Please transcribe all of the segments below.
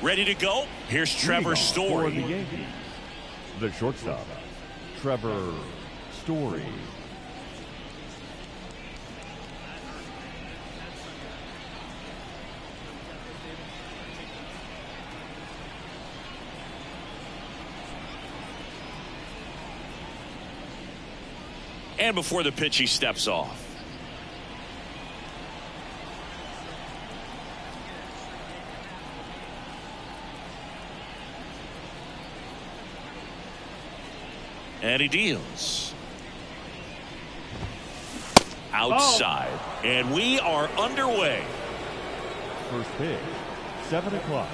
Ready to go? Here's Trevor Story. For the Yankees, the shortstop, Trevor Story. And before the pitch, he steps off. And he deals. Outside. And we are underway. First pitch, 7 o'clock.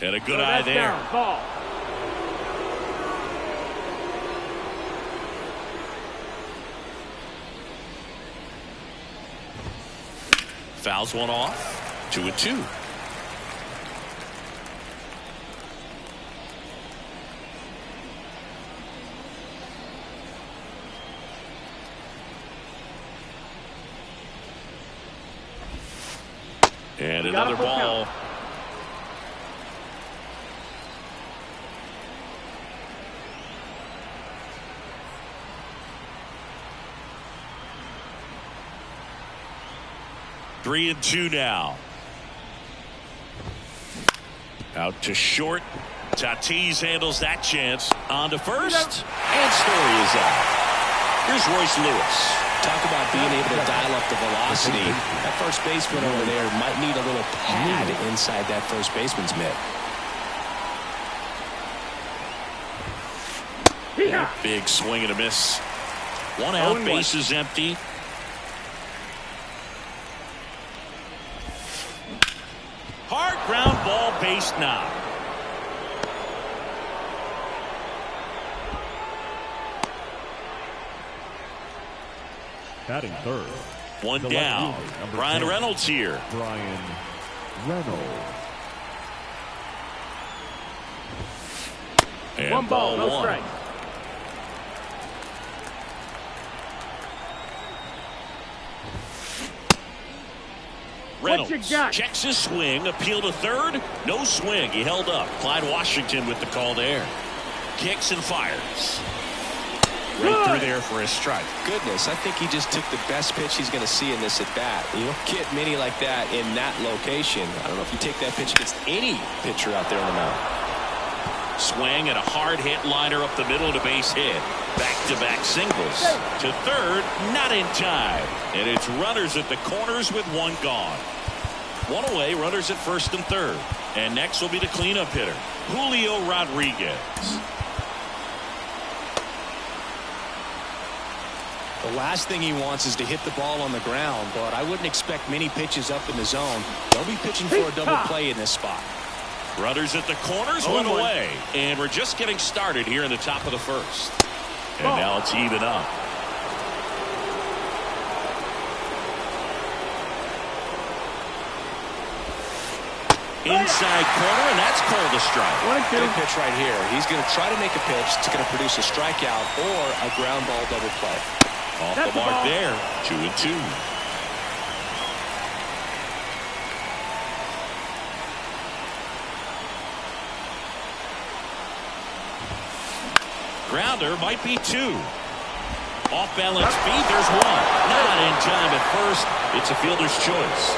And a good eye there. Ball. Fouls one off. 2-2. And another ball. Three and two now. Out to short. Tatis handles that chance. On to first. And Story is out. Here's Royce Lewis. Talk about being able to dial up the velocity. That first baseman over there might need a little pad inside that first baseman's mitt. Big swing and a miss. One out, bases empty. Hard ground ball, base knock. Batting third. One down. Brian 10, Reynolds here. Brian Reynolds. And One ball, no one. strike. Reynolds What you got? checks his swing, appeal to third, no swing. He held up. Clyde Washington with the call there. Kicks and fires. Right through there for a strike. Goodness, I think he just took the best pitch he's going to see in this at bat. You don't get many like that in that location. I don't know if you take that pitch against any pitcher out there on the mound. Swing and a hard hit liner up the middle to base hit. Back-to-back singles. To third, not in time. And it's runners at the corners with one gone. One away, runners at first and third. And next will be the cleanup hitter, Julio Rodriguez. The last thing he wants is to hit the ball on the ground, but I wouldn't expect many pitches up in the zone. They'll be pitching for a double play in this spot. Runners at the corners, one away. And we're just getting started here in the top of the first. And now it's even up. Inside corner, and that's called a strike. Good pitch right here. He's going to try to make a pitch that's going to produce a strikeout or a ground ball double play. Off the mark there. 2-2. Grounder might be two. Off balance feed, there's one. Not in time at first. It's a fielder's choice.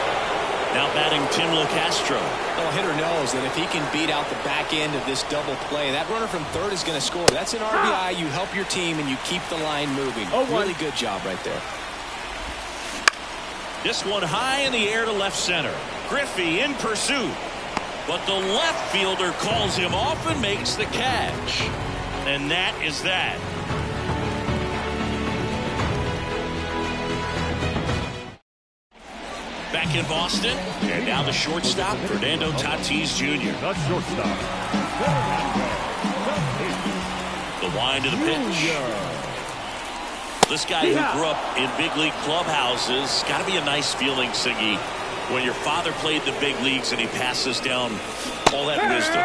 Now batting Tim LeCastro. Well, hitter knows that if he can beat out the back end of this double play, that runner from third is going to score. That's an RBI. You help your team and you keep the line moving. Really good job right there. This one high in the air to left center. Griffey in pursuit. But the left fielder calls him off and makes the catch. And that is that. Back in Boston, and now the shortstop, Fernando Tatis Jr. The shortstop. The wind of the pitch. this guy who grew up in big league clubhouses, got to be a nice feeling, Siggy, when your father played the big leagues and he passes down all that wisdom.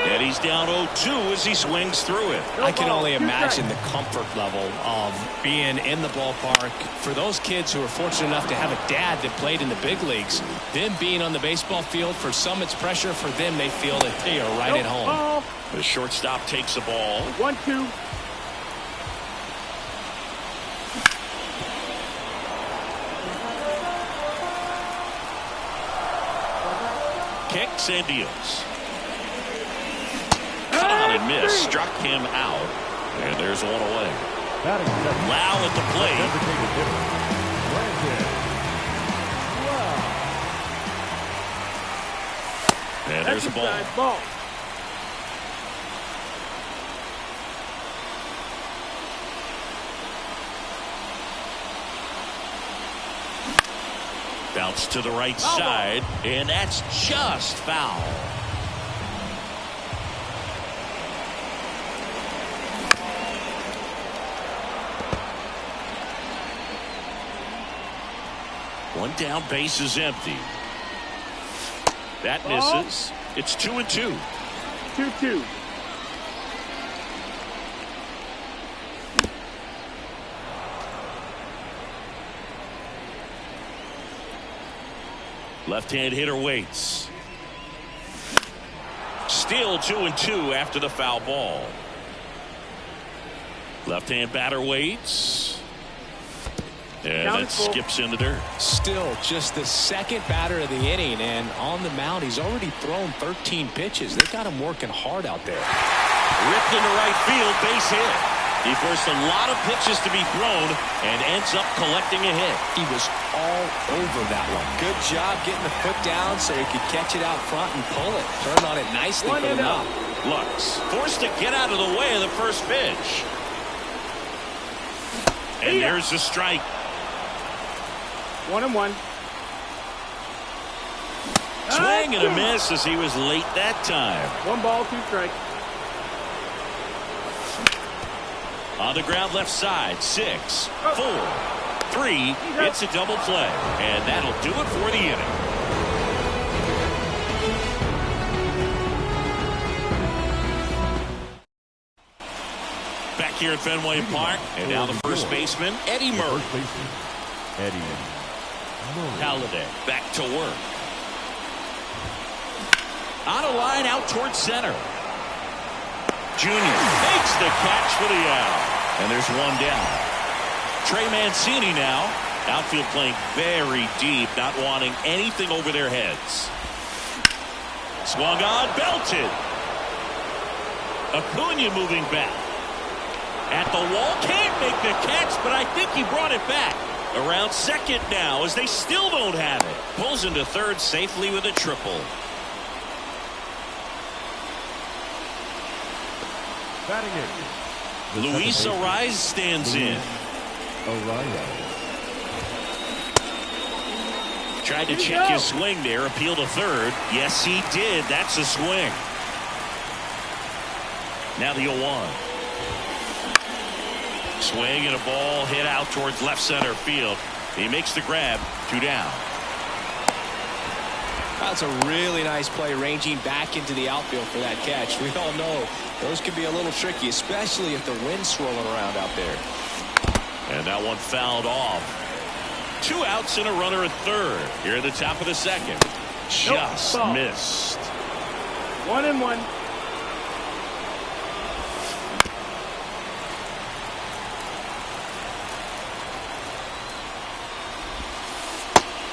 And he's down 0-2 as he swings through it. I can only imagine the comfort level of being in the ballpark. For those kids who are fortunate enough to have a dad that played in the big leagues, them being on the baseball field, for some it's pressure. For them, they feel that they are right at home. The shortstop takes the ball. 1-2. Kicks and deals. Cut on and miss. Struck him out. And there's one away. Lau at the plate. And there's a ball. Bounce to the right side, and that's just foul. One down, base is empty. That misses. It's 2-2. 2-2. Left-hand hitter waits. Still 2-2 after the foul ball. Left-hand batter waits. And that skips into dirt. Still just the second batter of the inning, and on the mound he's already thrown 13 pitches. They've got him working hard out there. Ripped into right field, base hit. He forced a lot of pitches to be thrown and ends up collecting a hit. He was all over that one. Good job getting the foot down so he could catch it out front and pull it. Turned on it nicely for the knock. Lux forced to get out of the way of the first pitch. And there's the strike. 1-1. Swing and a miss as he was late that time. 1 ball, 2 strikes. On the ground left side, 6, 4, 3. It's a double play. And that'll do it for the inning. Back here at Fenway Park. And now the first baseman, Eddie Murray. Halliday back to work. On a line out towards center. Junior makes the catch for the out. And there's one down. Trey Mancini now. Outfield playing very deep, not wanting anything over their heads. Swung on, belted. Acuna moving back. At the wall, can't make the catch, but I think he brought it back. Around second now as they still don't have it. Pulls into third safely with a triple. Luis Ariz stands in. Tried to check his swing there, appeal to third. Yes, he did. That's a swing. Now the 0-1. Swing and a ball hit out towards left center field. He makes the grab. 2 down. That's a really nice play, ranging back into the outfield for that catch. We all know those can be a little tricky, especially if the wind's swirling around out there. And that one fouled off. 2 outs and a runner at third. Here at the top of the second. Just missed. 1-1.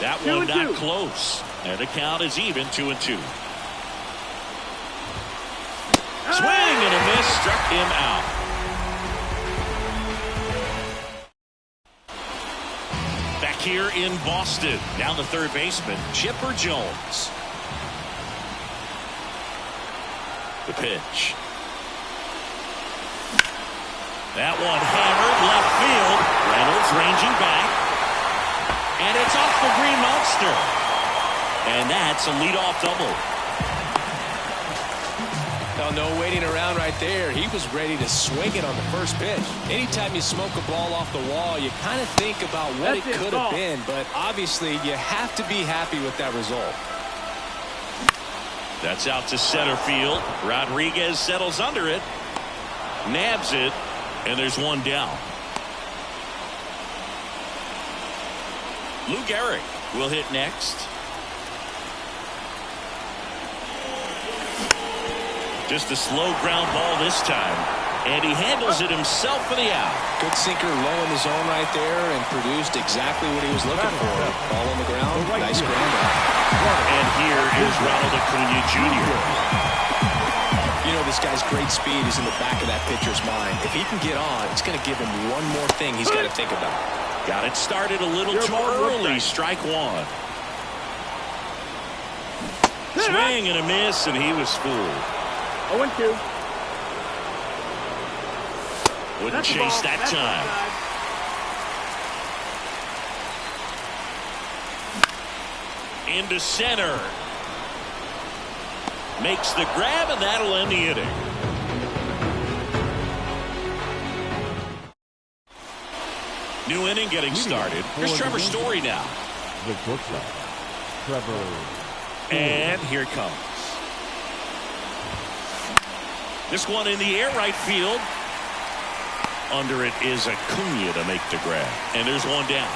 That one not close. And the count is even, 2-2. Swing and a miss, struck him out. Back here in Boston, down the third baseman, Chipper Jones. The pitch. That one hammered left field. Reynolds ranging back. And it's off the Green Monster. And that's a leadoff double. Well, no waiting around right there. He was ready to swing it on the first pitch. Anytime you smoke a ball off the wall, you kind of think about what it could have been, but obviously you have to be happy with that result. That's out to center field. Rodriguez settles under it, nabs it, and there's one down. Lou Gehrig will hit next. Just a slow ground ball this time, and he handles it himself for the out. Good sinker low in the zone right there and produced exactly what he was looking for. Ball on the ground, nice ground out. And here is Ronald Acuna Jr. You know, this guy's great speed is in the back of that pitcher's mind. If he can get on, it's going to give him one more thing he's got to think about. Got it started a little too early. Strike one. Swing and a miss, and he was fooled. 0-2. Wouldn't chase that time. Into center. Makes the grab, and that'll end the inning. New inning getting started. Here's Trevor Story now. The shortstop, Trevor. And here it comes. This one in the air, right field. Under it is Acuna to make the grab. And there's one down.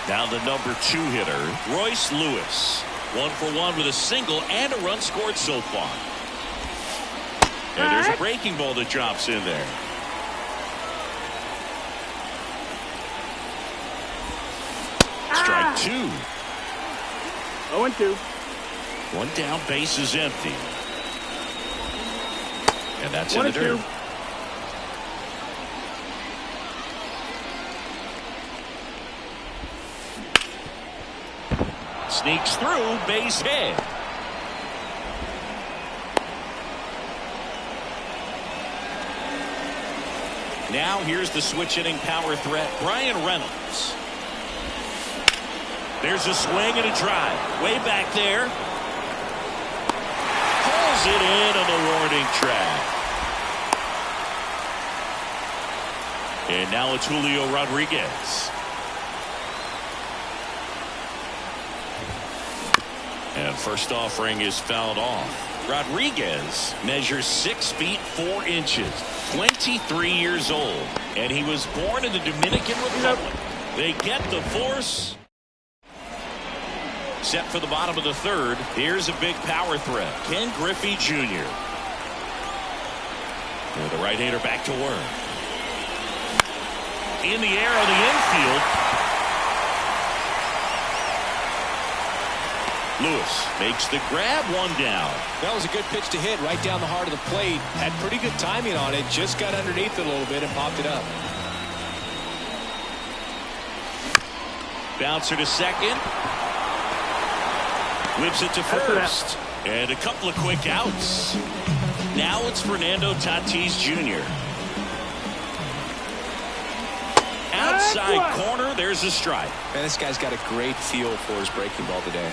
Now the number 2 hitter, Royce Lewis. 1 for 1 with a single and a run scored so far. And there's a breaking ball that drops in there. Strike 2. 0-2. One down, base is empty. And that's in the dirt. Sneaks through, base hit. Now here's the switch hitting power threat, Brian Reynolds. There's a swing and a drive. Way back there. Pulls it in on the warning track. And now it's Julio Rodriguez. And first offering is fouled off. Rodriguez measures 6 feet 4 inches, 23 years old, and he was born in the Dominican Republic. They get the force. Set for the bottom of the third. Here's a big power threat, Ken Griffey Jr. And the right-hander back to work. In the air on the infield. Lewis makes the grab, one down. That was a good pitch to hit right down the heart of the plate. Had pretty good timing on it. Just got underneath it a little bit and popped it up. Bouncer to second. Whips it to first. And a couple of quick outs. Now it's Fernando Tatis Jr. Outside corner, there's a strike. Man, this guy's got a great feel for his breaking ball today.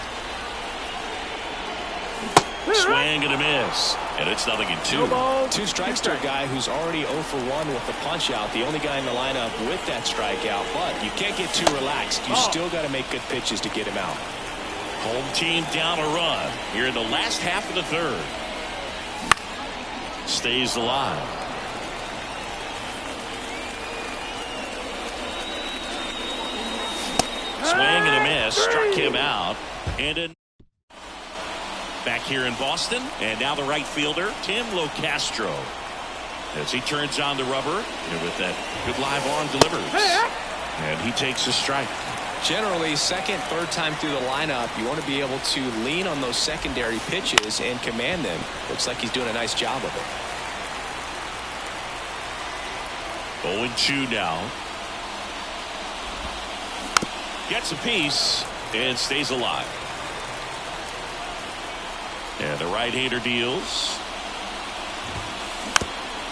Swing and a miss. And it's 0-2. 2 strikes to a guy who's already 0 for 1 with the punch out. The only guy in the lineup with that strikeout. But you can't get too relaxed. You still got to make good pitches to get him out. Home team down a run here in the last half of the third. Stays alive. Swing and a miss. Struck him out. And back here in Boston. And now the right fielder, Tim Locastro. As he turns on the rubber. And with that good live arm delivers. And he takes a strike. Generally, second, third time through the lineup, you want to be able to lean on those secondary pitches and command them. Looks like he's doing a nice job of it. 0-2 now. Gets a piece and stays alive. And the right-hander deals.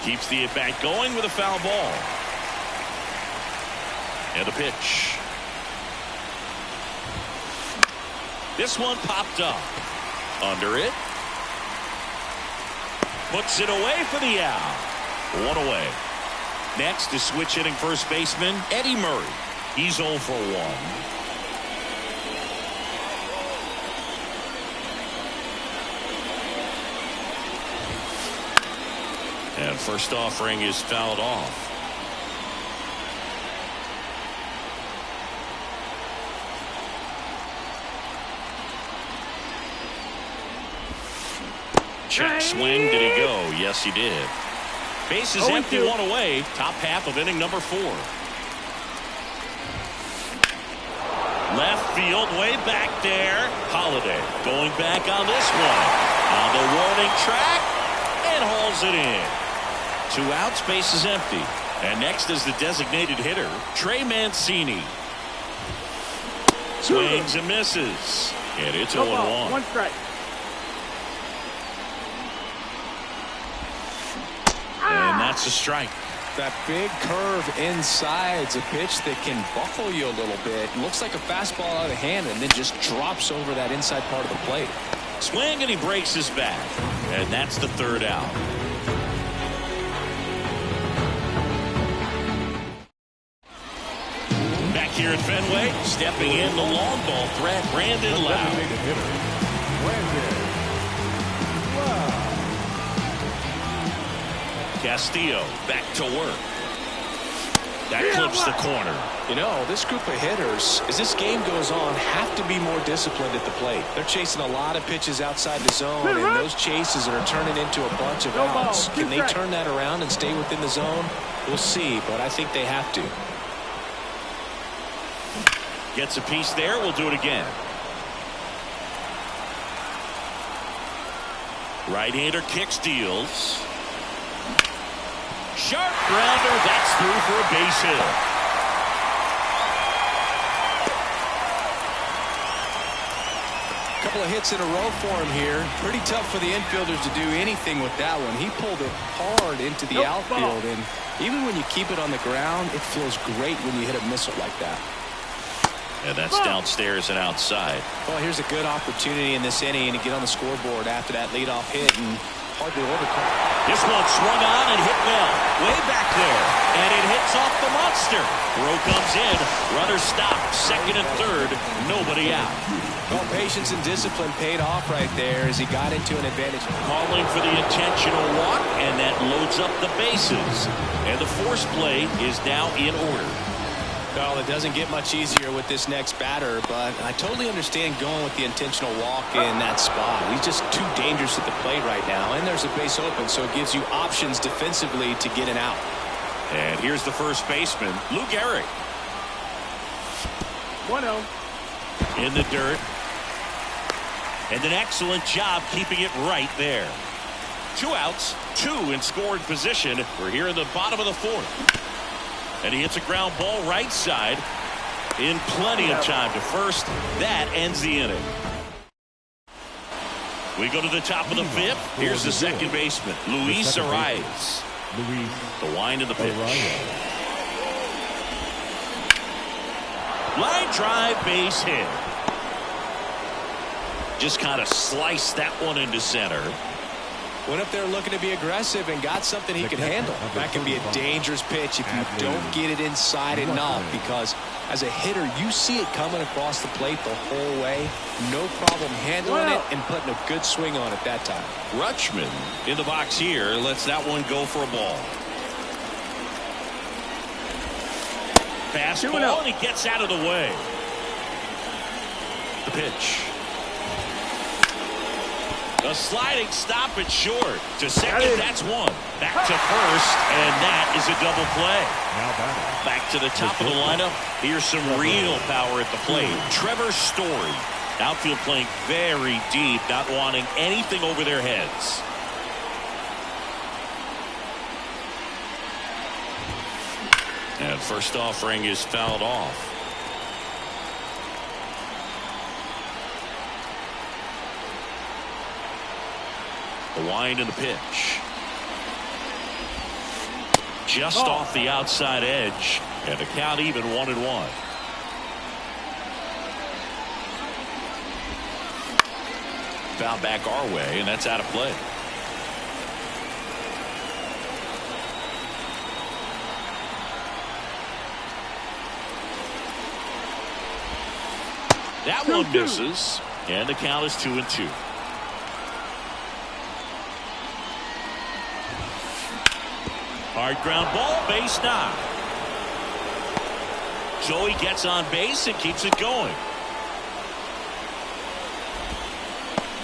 Keeps the at-bat going with a foul ball. And a pitch. This one popped up. Under it. puts it away for the out. One away. Next is switch hitting first baseman Eddie Murray. He's 0 for 1. And first offering is fouled off. Check swing. Did he go? Yes, he did. Base is empty, 1 away. Top half of inning number 4. Left field, way back there. Holiday going back on this one. On the warning track and hauls it in. 2 outs, base is empty. And next is the designated hitter, Trey Mancini. Swings and misses. And it's 0-1. 1 strike. And that's a strike. That big curve inside's a pitch that can buckle you a little bit. Looks like a fastball out of hand and then just drops over that inside part of the plate. Swing and he breaks his back. And that's the 3rd out. Back here at Fenway, stepping in the long ball threat, Brandon Lau. Castillo back to work. That clips the corner. You know, this group of hitters, as this game goes on, have to be more disciplined at the plate. They're chasing a lot of pitches outside the zone, and those chases are turning into a bunch of outs. Can they turn that around and stay within the zone? We'll see, but I think they have to. Gets a piece there. We'll do it again. Right-hander kicks, deals. Sharp grounder. That's through for a base hit. Couple of hits in a row for him here. Pretty tough for the infielders to do anything with that one. He pulled it hard into the outfield, and even when you keep it on the ground, it feels great when you hit a missile like that. And that's downstairs and outside. Well, here's a good opportunity in this inning to get on the scoreboard after that leadoff hit, and hard to overcome. This one swung on and hit well. Way back there. And it hits off the monster. Throw comes in. Runner stopped. 2nd and 3rd. Nobody out. Well, patience and discipline paid off right there as he got into an advantage. Calling for the intentional walk, and that loads up the bases. And the force play is now in order. Well, it doesn't get much easier with this next batter, but I totally understand going with the intentional walk in that spot. He's just too dangerous at the plate right now, and there's a base open, so it gives you options defensively to get an out. And here's the first baseman, Lou Gehrig. 1-0. In the dirt. And an excellent job keeping it right there. 2 outs, 2 in scoring position. We're here in the bottom of the 4th. And he hits a ground ball right side in plenty of time to first. That ends the inning. We go to the top of the 5th. Here's the second baseman, Luis Arias. The wind of the pitch. Line drive, base hit. Just kind of sliced that one into center. Went up there looking to be aggressive and got something he could handle. That can be a dangerous pitch if you don't get it inside enough, because as a hitter, you see it coming across the plate the whole way. No problem handling it and putting a good swing on it that time. Rutschman in the box here lets that one go for a ball. Fastball, and he gets out of the way. The pitch. A sliding stop at short. To second, that's one. Back to first, and that is a double play. Back to the top of the lineup. Here's some real power at the plate. Trevor Story. Outfield playing very deep, not wanting anything over their heads. And first offering is fouled off. The wind and the pitch. Just off the outside edge. And the count even 1-1. Foul back our way, and that's out of play. That one misses, and the count is 2-2. Hard ground ball, base knock. Joey gets on base and keeps it going.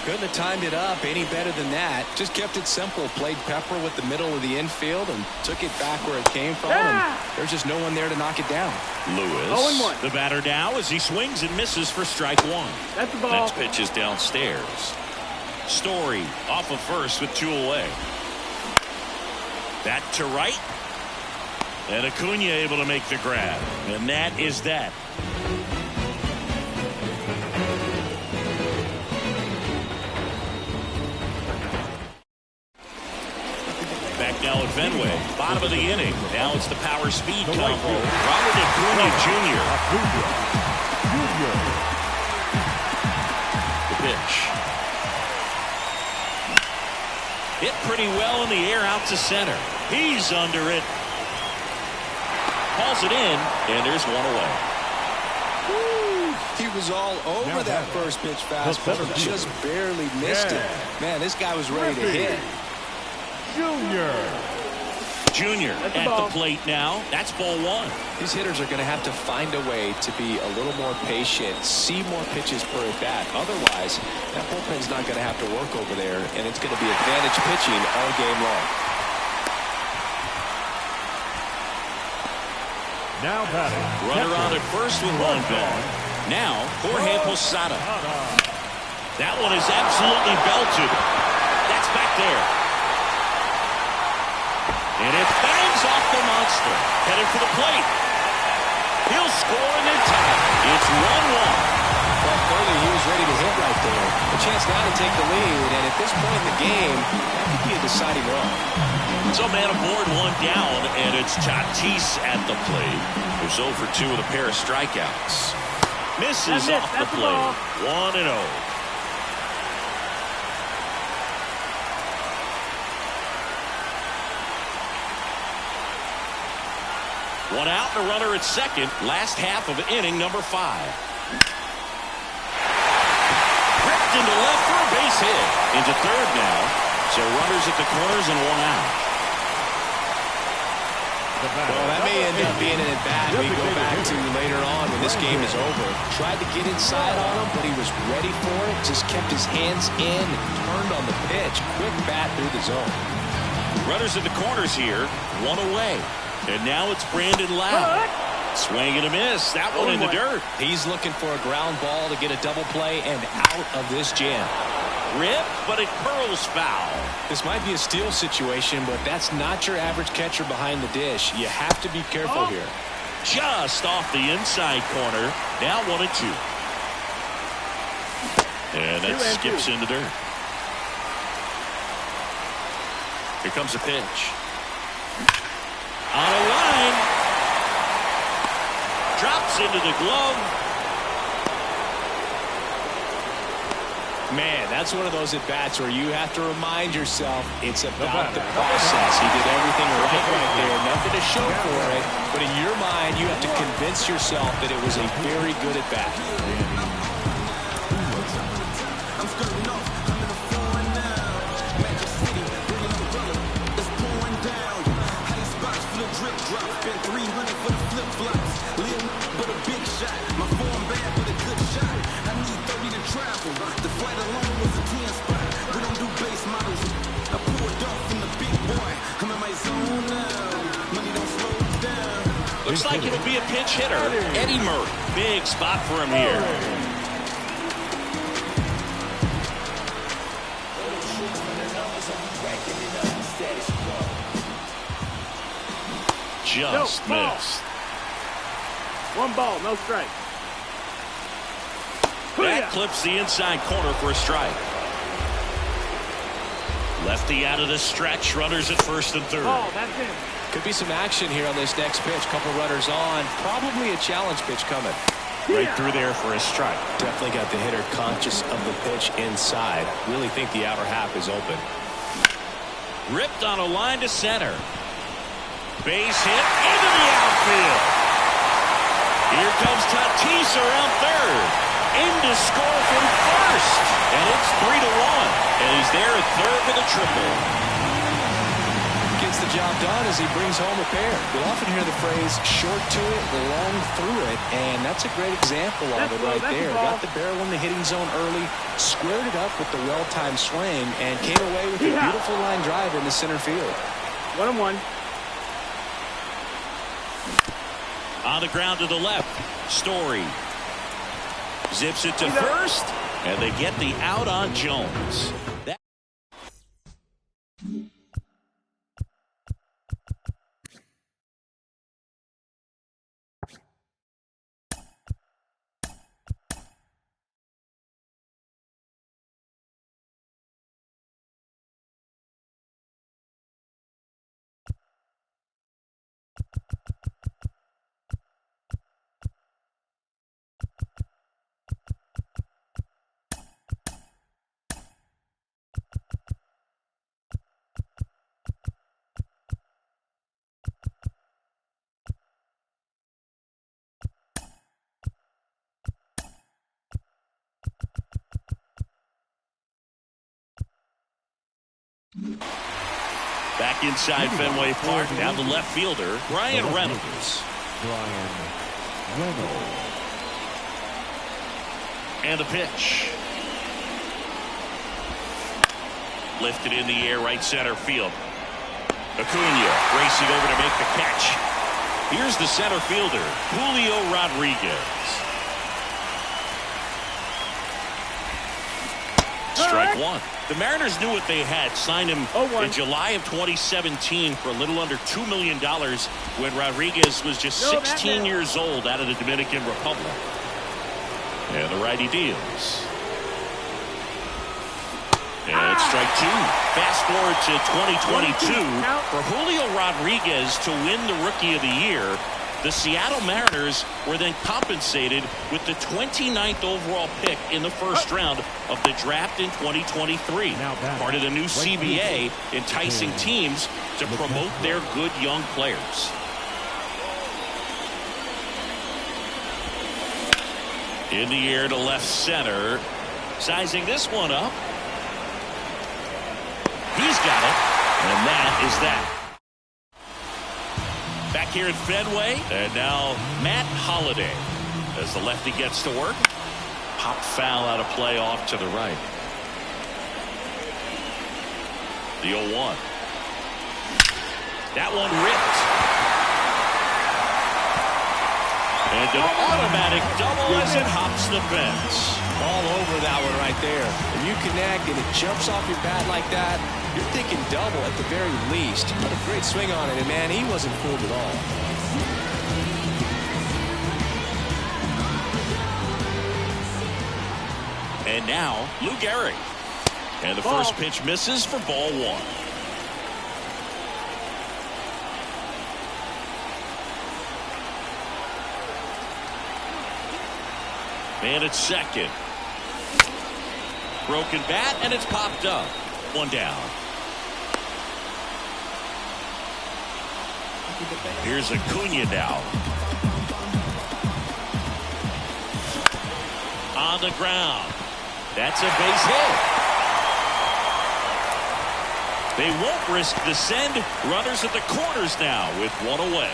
Couldn't have timed it up any better than that. Just kept it simple. Played pepper with the middle of the infield and took it back where it came from. And there's just no one there to knock it down. Lewis, 0-1. the batter now as he swings and misses for strike one. That's the ball. Next pitch is downstairs. Story off of first with 2 away. That to right. And Acuna able to make the grab. And that is that. Back now at Fenway. Bottom of the inning. Now it's the power speed combo. Robert Acuna Jr. The pitch. Hit pretty well in the air out to center. He's under it. Calls it in, and there's one away. He was all over that first pitch fastball. Just barely missed it. Man, this guy was ready to hit. Junior at the plate now. That's ball one. These hitters are going to have to find a way to be a little more patient, see more pitches per at bat. Otherwise, that bullpen's not going to have to work over there, and it's going to be advantage pitching all game long. Now batting. Runner on at first with one gone. Now, Jorge Posada. That one is absolutely belted. That's back there. And it bangs off the monster. Headed for the plate. He'll score and then tie. It's 1-1. Well, clearly he was ready to hit right there. A chance now to take the lead, and at this point in the game, that could be a deciding run. So man aboard, one down, and it's Tatis at the plate. Who's 0 for 2 with a pair of strikeouts. Misses off the plate. 1-0. One out and a runner at second. Last half of inning number 5. Ripped into left for a base hit. Into third now. So runners at the corners and one out. Well, that may end up being an at-bat we go back to later on when this game is over. Tried to get inside on him, but he was ready for it. Just kept his hands in and turned on the pitch. Quick bat through the zone. Runners at the corners here. One away. And now it's Brandon Lowe. Swing and a miss. That one in the dirt. He's looking for a ground ball to get a double play and out of this jam. Rip, but it curls foul. This might be a steal situation, but that's not your average catcher behind the dish. You have to be careful here. Just off the inside corner. Now 1-2. And that skips in the dirt. Here comes a pitch. On a line. Drops into the glove. Man, that's one of those at-bats where you have to remind yourself it's about the process. He did everything right there. Nothing to show for it. But in your mind, you have to convince yourself that it was a very good at-bat. Looks like it'll be a pinch hitter. Eddie Murray. Big spot for him here. Just missed. One ball, no strike. That clips the inside corner for a strike. Lefty out of the stretch. Runners at first and third. Oh, that's in. Could be some action here on this next pitch. Couple runners on. Probably a challenge pitch coming. Right through there for a strike. Definitely got the hitter conscious of the pitch inside. Really think the outer half is open. Ripped on a line to center. Base hit into the outfield. Here comes Tatis around third. in to score from first. And it's 3-1. And he's there at third with a triple. Gets the job done as he brings home a pair. You'll often hear the phrase short to it, long through it, and that's a great example of it right there. Got the barrel in the hitting zone early, squared it up with the well-timed swing, and came away with a beautiful line drive into center field. 1-1. On the ground to the left, Story zips it to first, and they get the out on Jones. Back inside Fenway Park, now the left fielder, Brian Reynolds. And the pitch. Lifted in the air, right center field. Acuna racing over to make the catch. Here's the center fielder, Julio Rodriguez. Strike one. The Mariners knew what they had. Signed him in July of 2017 for a little under $2 million when Rodriguez was just 16 years old out of the Dominican Republic. And the righty deals. And strike two. Fast forward to 2022 for Julio Rodriguez to win the Rookie of the Year. The Seattle Mariners were then compensated with the 29th overall pick in the first round of the draft in 2023. Part of the new CBA, enticing teams to promote their good young players. In the air to left center. Sizing this one up. He's got it. And that is that. Back here at Fenway, and now Matt Holliday as the lefty gets to work. Pop foul out of play off to the right. The 0-1. That one ripped. And an automatic double as it hops the fence. All over that one right there. When you connect and it jumps off your bat like that, you're thinking double at the very least. What a great swing on it, and man, he wasn't fooled at all. And now, Lou Gehrig. And the first pitch misses for ball one. And it's second. Broken bat, and it's popped up. One down. Here's Acuna now. On the ground. That's a base hit. They won't risk the send. Runners at the corners now with one away.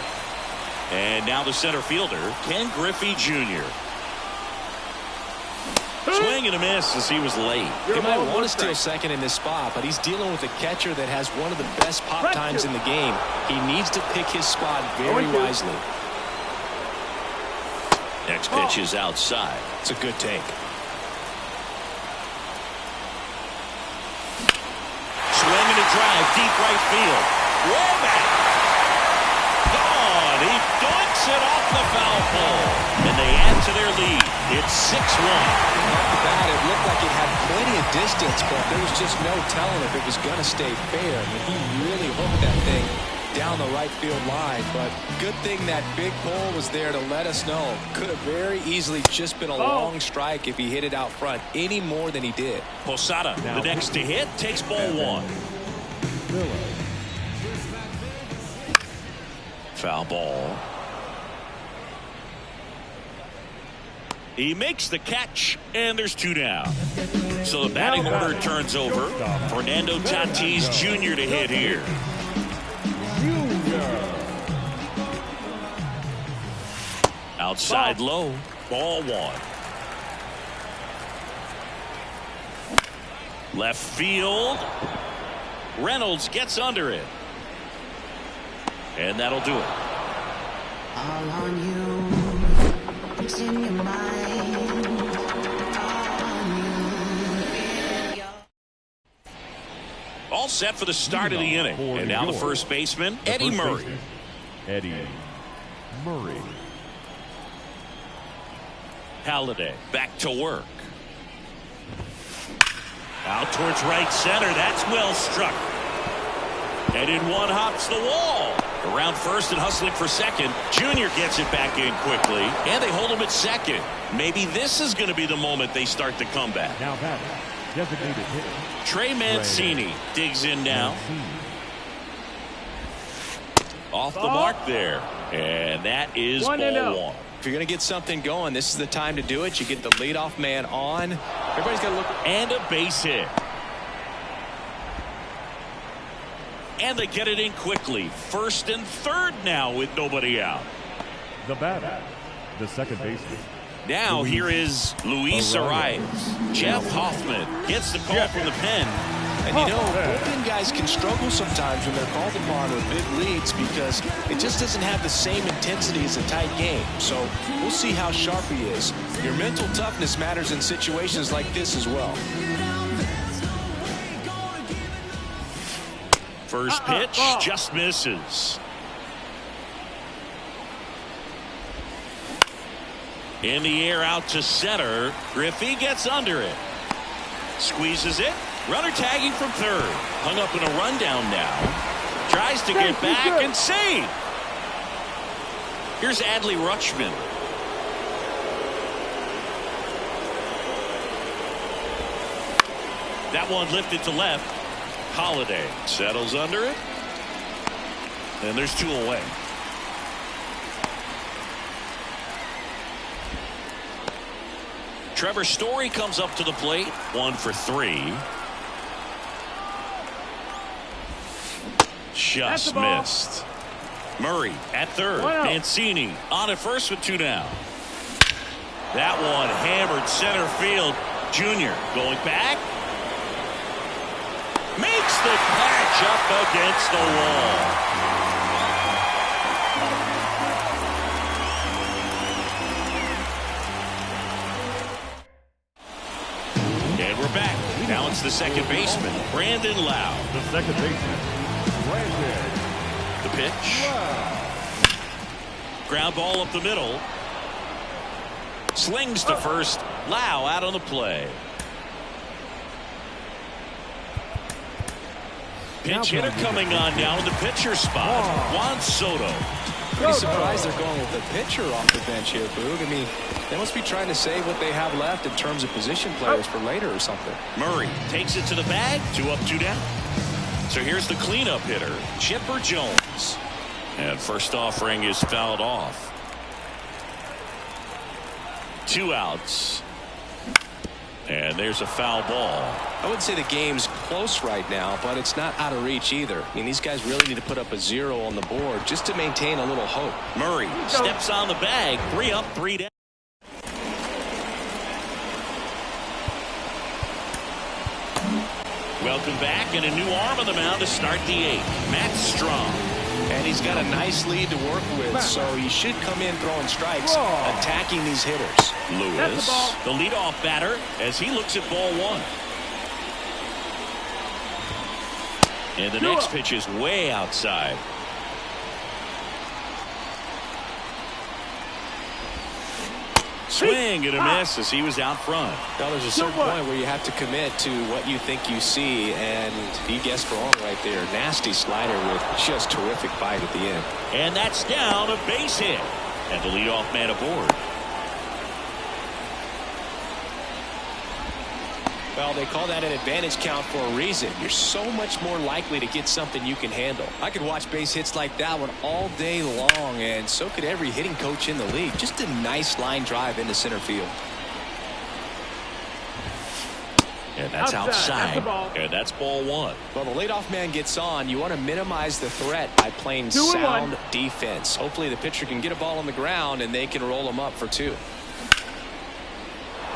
And now the center fielder, Ken Griffey Jr. Swing and a miss as he was late. He might want to steal second in this spot, but he's dealing with a catcher that has one of the best pop times in the game. He needs to pick his spot very wisely. Next pitch is outside. It's a good take. Swing and a drive, deep right field. Way back. Gone. He dunks it off the foul pole. And they add to their lead. It's 6-1. Off the bat, it looked like it had plenty of distance, but there was just no telling if it was going to stay fair. I mean, he really hooked that thing down the right field line, but good thing that big pole was there to let us know. Could have very easily just been a long strike if he hit it out front any more than he did. Posada, the next to hit, takes ball one. Foul ball. He makes the catch, and there's 2 down. So the batting order turns over. Fernando Tatis Jr. to hit here. Outside low, ball 1. Left field. Reynolds gets under it. And that'll do it. All on you. It's in your mind. All set for the start of the inning. And now the first baseman, Eddie Murray. Eddie Murray. Halladay back to work. Out towards right center. That's well struck. And in one hops the wall. Around first and hustling for second. Junior gets it back in quickly. And they hold him at second. Maybe this is going to be the moment they start the comeback. Now batting, designated hitter. Trey Mancini digs in now. Off the mark there. And that is ball 1. If you're going to get something going, this is the time to do it. You get the leadoff man on. Everybody's got to look. And a base hit. And they get it in quickly. First and third now with nobody out. The batter, the second baseman. Now here is Luis Arias. Jeff Hoffman gets the call from the pen. And you know, bullpen guys can struggle sometimes when they're called upon with big leads because it just doesn't have the same intensity as a tight game. So we'll see how sharp he is. Your mental toughness matters in situations like this as well. First pitch just misses. In the air out to center. Griffey gets under it. Squeezes it. Runner tagging from third. Hung up in a rundown now. Tries to get back and save. Here's Adley Rutschman. That one lifted to left. Halladay settles under it. And there's 2 away. Trevor Story comes up to the plate. 1 for 3. Just missed. Murray at third. Mancini on at first with 2 down. That one hammered center field. Junior going back. Makes the catch up against the wall. And we're back. Now it's the second baseman, Brandon Lau. The second baseman, Brandon. The pitch. Ground ball up the middle. Slings to first. Lau out on the play. Pinch hitter coming on now in the pitcher spot. Juan Soto. Pretty surprised they're going with the pitcher off the bench here, Boog. I mean, they must be trying to save what they have left in terms of position players for later or something. Murray takes it to the bag. 2 up, 2 down. So here's the cleanup hitter, Chipper Jones. And first offering is fouled off. 2 outs. And there's a foul ball. I wouldn't say the game's close right now, but it's not out of reach either. I mean, these guys really need to put up a 0 on the board just to maintain a little hope. Murray steps on the bag. 3 up, 3 down. Welcome back, and a new arm on the mound to start the 8th. Matt Strong. And he's got a nice lead to work with, so he should come in throwing strikes, attacking these hitters. Lewis, the leadoff batter, as he looks at ball 1. And the next pitch is way outside. Swing and a miss as he was out front. Well, there's a certain point where you have to commit to what you think you see, and he guessed wrong right there. Nasty slider with just terrific bite at the end. And that's down, a base hit. And the leadoff man aboard. Well, they call that an advantage count for a reason. You're so much more likely to get something you can handle. I could watch base hits like that one all day long, and so could every hitting coach in the league. Just a nice line drive into center field. And that's outside. And that's ball one. Well, the leadoff man gets on. You want to minimize the threat by playing sound defense. Hopefully the pitcher can get a ball on the ground and they can roll him up for 2.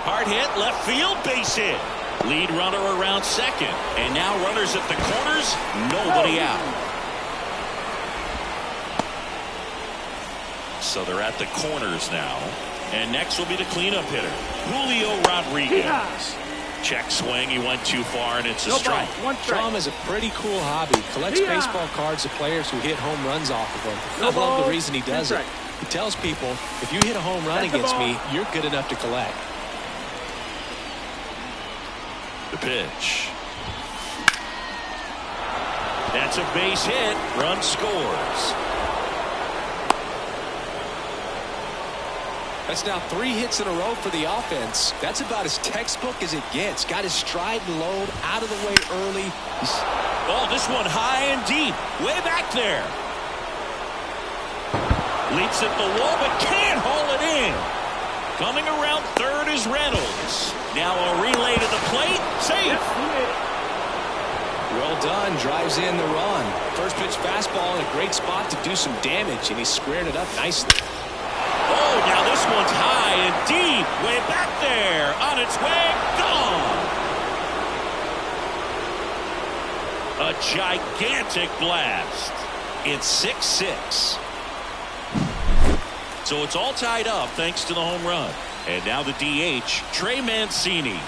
Hard hit, left field, base hit. Lead runner around second. And now runners at the corners, nobody out. So they're at the corners now. And next will be the cleanup hitter, Julio Rodriguez. Check swing, he went too far, and it's a strike. Tom is a pretty cool hobby. Collects baseball cards of players who hit home runs off of them. I love the reason he does it. He tells people, if you hit a home run against me, you're good enough to collect. The pitch. That's a base hit. Run scores. That's now 3 hits in a row for the offense. That's about as textbook as it gets. Got his stride and load out of the way early. Oh, this one high and deep. Way back there. Leaps at the wall, but can't haul it in. Coming around third is Reynolds. Now a relay to the plate. Safe. Well done. Drives in the run. First pitch fastball in a great spot to do some damage, and he squared it up nicely. Oh, now this one's high and deep. Way back there. On its way. Gone. A gigantic blast. It's 6-6. So it's all tied up thanks to the home run. And now the DH, Trey Mancini. It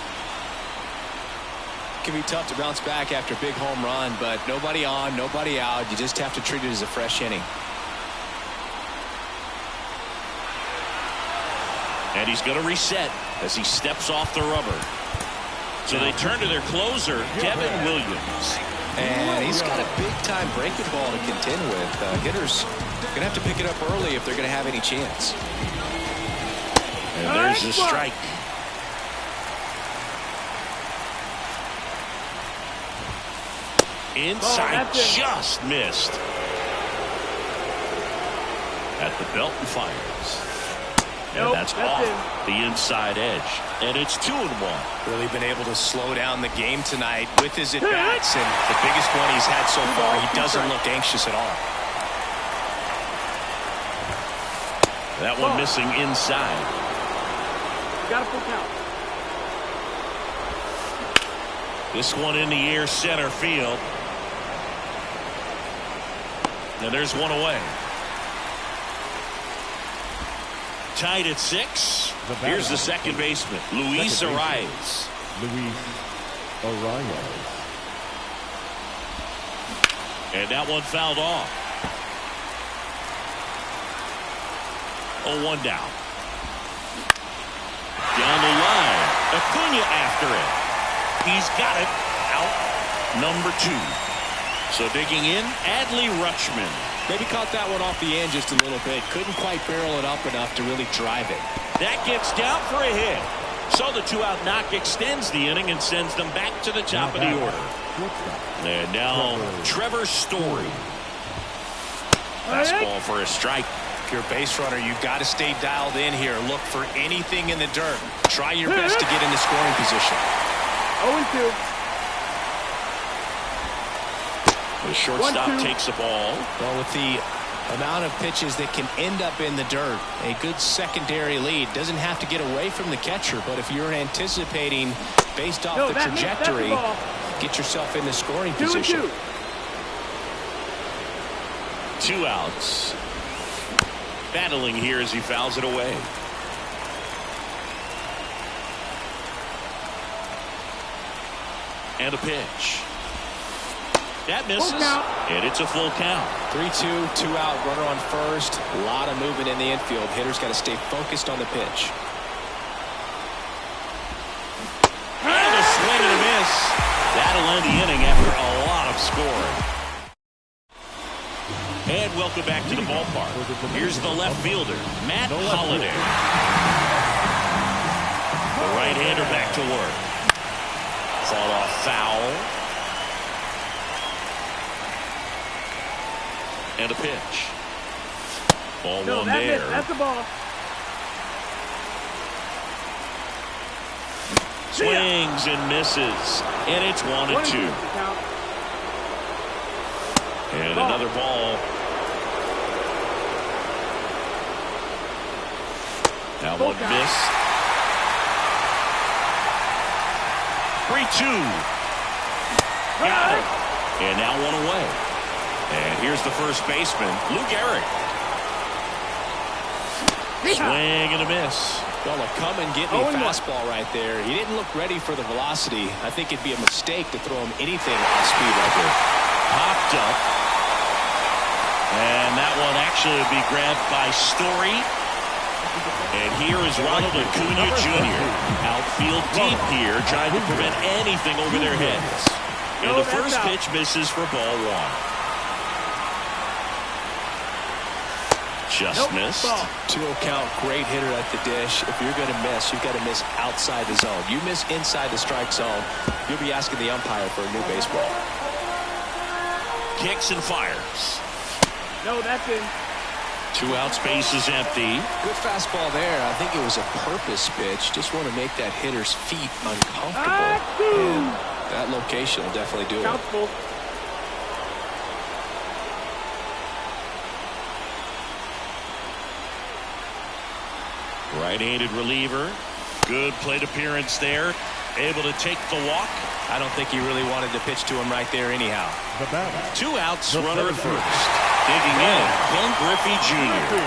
can be tough to bounce back after a big home run, but nobody on, nobody out. You just have to treat it as a fresh inning. And he's going to reset as he steps off the rubber. So they turn to their closer, Devin Williams. And he's got a big-time breaking ball to contend with. Hitters going to have to pick it up early if they're going to have any chance. And there's the strike. Inside, just missed. At the belt and fires. And that's off the inside edge. And it's 2-1. Really been able to slow down the game tonight with his at-bats. And the biggest one he's had so far, he doesn't look anxious at all. That one missing inside. Got a full count. This one in the air, center field. And there's one away. Tied at 6. Here's the second baseman, Luis Arias. Luis Arias. And that one fouled off. 0-1 down. Down the line. Acuna after it. He's got it. Out number 2. So digging in, Adley Rutschman. Maybe caught that one off the end just a little bit. Couldn't quite barrel it up enough to really drive it. That gets down for a hit. So the 2-out knock extends the inning and sends them back to the top of the order. And now Trevor Story. Fastball for a strike. If you're a base runner, you've got to stay dialed in here. Look for anything in the dirt. Try your best to get into scoring position. 0-2. The shortstop takes the ball. Well, with the amount of pitches that can end up in the dirt, a good secondary lead. Doesn't have to get away from the catcher, but if you're anticipating based off the trajectory, get yourself in the scoring position. 2 outs. Battling here as he fouls it away. And a pitch. That misses, and it's a full count. 3-2, 2-out, runner on first. A lot of movement in the infield. Hitters got to stay focused on the pitch. And a swing and a miss. That'll end the inning after a lot of scoring. And welcome back to the ballpark. Here's the left fielder, Matt Holliday. The right-hander back to work. Fought off foul. And a pitch. Ball one there. That's the ball. Swings and misses. And it's 1-2. And another ball. Now one missed. 3-2. Got it. And now one away. And here's the first baseman, Lou Gehrig. Swing and a miss. Well, a come and get me fastball right there. He didn't look ready for the velocity. I think it'd be a mistake to throw him anything off speed right there. Popped up. And that one actually would be grabbed by Story. And here is Ronald Acuna Jr. Outfield deep here, trying to prevent anything over their heads. And the first pitch misses for ball one. Just missed. 2-0 count, great hitter at the dish. If you're going to miss, you've got to miss outside the zone. You miss inside the strike zone, you'll be asking the umpire for a new baseball. Kicks and fires. No, that's in. 2 out, space is empty. Good fastball there. I think it was a purpose pitch. Just want to make that hitter's feet uncomfortable. And that location will definitely do it. Full. Right-handed reliever. Good plate appearance there. Able to take the walk. I don't think he really wanted to pitch to him right there anyhow. 2 outs, runner at first. Digging in, Ken Griffey Jr.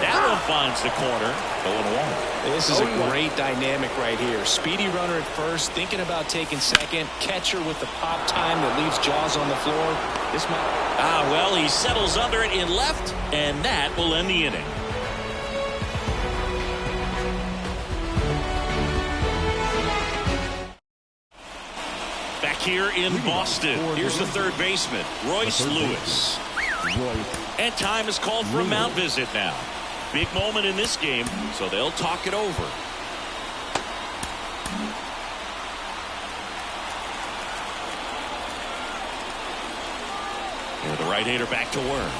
That one finds the corner. 0-1. This is a great dynamic right here. Speedy runner at first, thinking about taking second. Catcher with the pop time that leaves Jaws on the floor. This might... well, he settles under it in left, and that will end the inning. Back here in Boston, here's the third baseman, Royce Lewis. And time is called for a mound visit now. Big moment in this game, so they'll talk it over. And the right-hander back to work.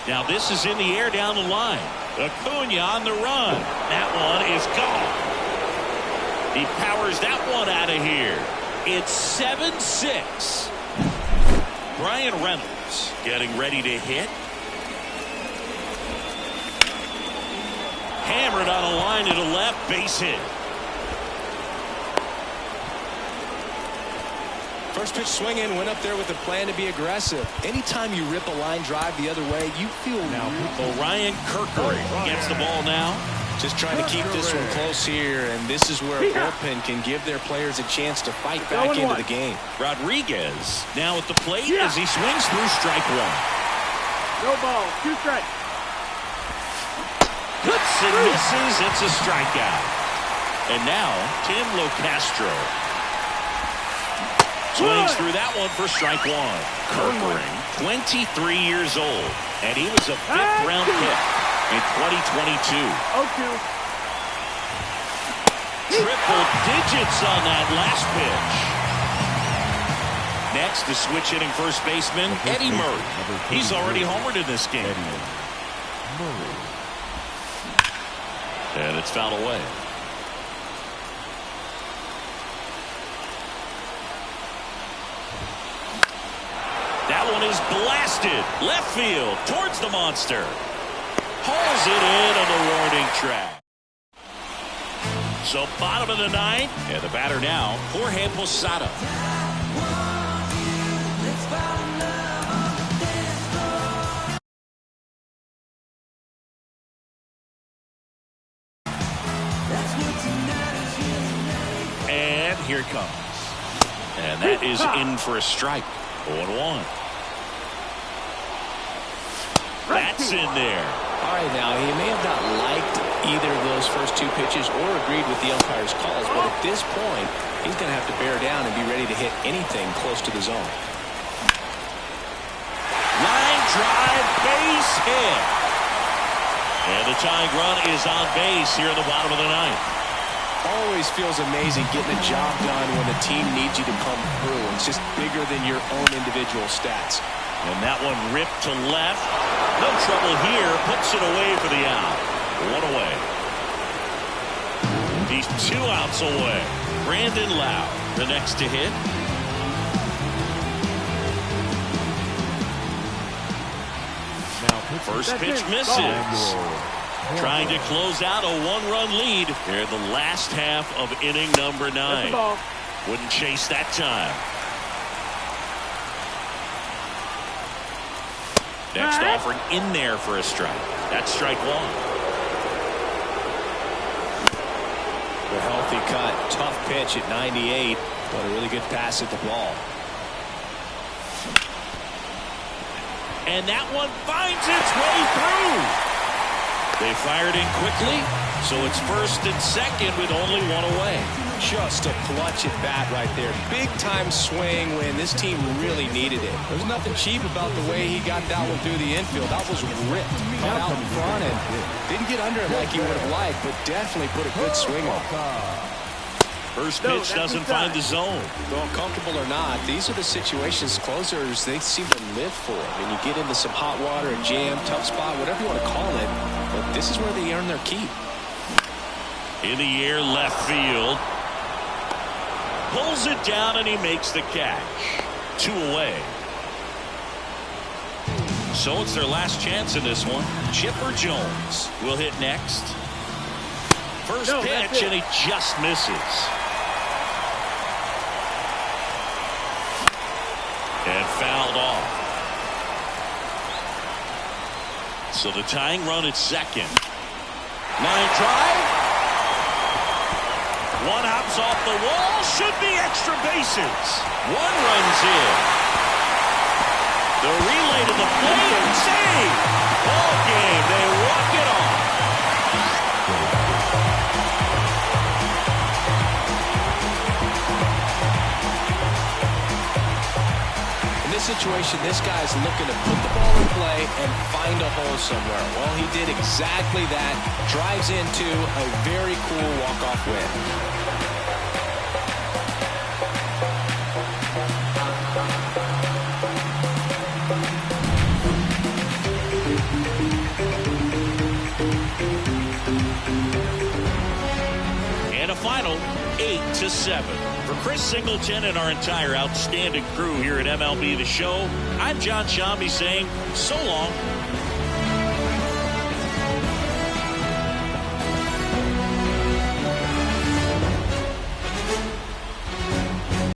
Now this is in the air down the line. Acuna on the run. That one is gone. He powers that one out of here. It's 7-6. Brian Reynolds getting ready to hit. Hammered on a line to the left, base hit. First pitch swinging, went up there with a plan to be aggressive. Anytime you rip a line drive the other way, you feel now. Ryan Kirkering gets the ball now. Just trying to keep this one close here, and this is where a bullpen can give their players a chance to fight back into the game. Rodriguez now at the plate as he swings through strike one. No ball, 2 strikes. Cuts and misses. It's a strikeout. And now Tim Locastro swings through that one for strike one. Kirkering, 23 years old, and he was a 5th-round pick in 2022. 0-2. Triple digits on that last pitch. Next, the switch hitting first baseman, Eddie Murray. He's already homered in this game. And it's fouled away. That one is blasted. Left field towards the monster. Hauls it in on the warning track. So bottom of the 9th, and the batter now, Jorge Posada. And here it comes. And that is in for a strike. 0-1. That's in there. All right, now, he may have not liked either of those first 2 pitches or agreed with the umpire's calls, but at this point, he's going to have to bear down and be ready to hit anything close to the zone. Line drive, base hit. And the tying run is on base here in the bottom of the 9th. always feels amazing getting a job done when the team needs you to come through. It's just bigger than your own individual stats. And that one ripped to left. No trouble here. Puts it away for the out. One away. He's 2 outs away. Brandon Lau, the next to hit. First pitch misses. Trying to close out a 1-run lead. They're the last half of inning number 9. Wouldn't chase that time. Next offering in there for a strike. That's strike 1. The healthy cut. Tough pitch at 98, but a really good pass at the ball. And that one finds its way through. They fired in quickly, so it's first and second with only 1 away. Just a clutch at bat right there. Big time swing when this team really needed it. There's nothing cheap about the way he got that one through the infield. That was ripped. Cut out in front and didn't get under it like he would have liked, but definitely put a good swing on it. First pitch doesn't find the zone. Well, comfortable or not, these are the situations closers they seem to live for. And you get into some hot water, a jam, tough spot, whatever you want to call it. But this is where they earn their keep. In the air, left field. Pulls it down and he makes the catch. 2 away. So it's their last chance in this one. Chipper Jones will hit next. First pitch and he just misses. And fouled off. So the tying run at second. Line drive. One hops off the wall. Should be extra bases. One runs in. The relay to the plate. Save. Ball game. They walk it off. Situation, this guy's looking to put the ball in play and find a hole somewhere. Well, he did exactly that. Drives into a very cool walk-off win. And a final 8-7. For Chris Singleton and our entire outstanding crew here at MLB The Show, I'm John Shambi saying so long.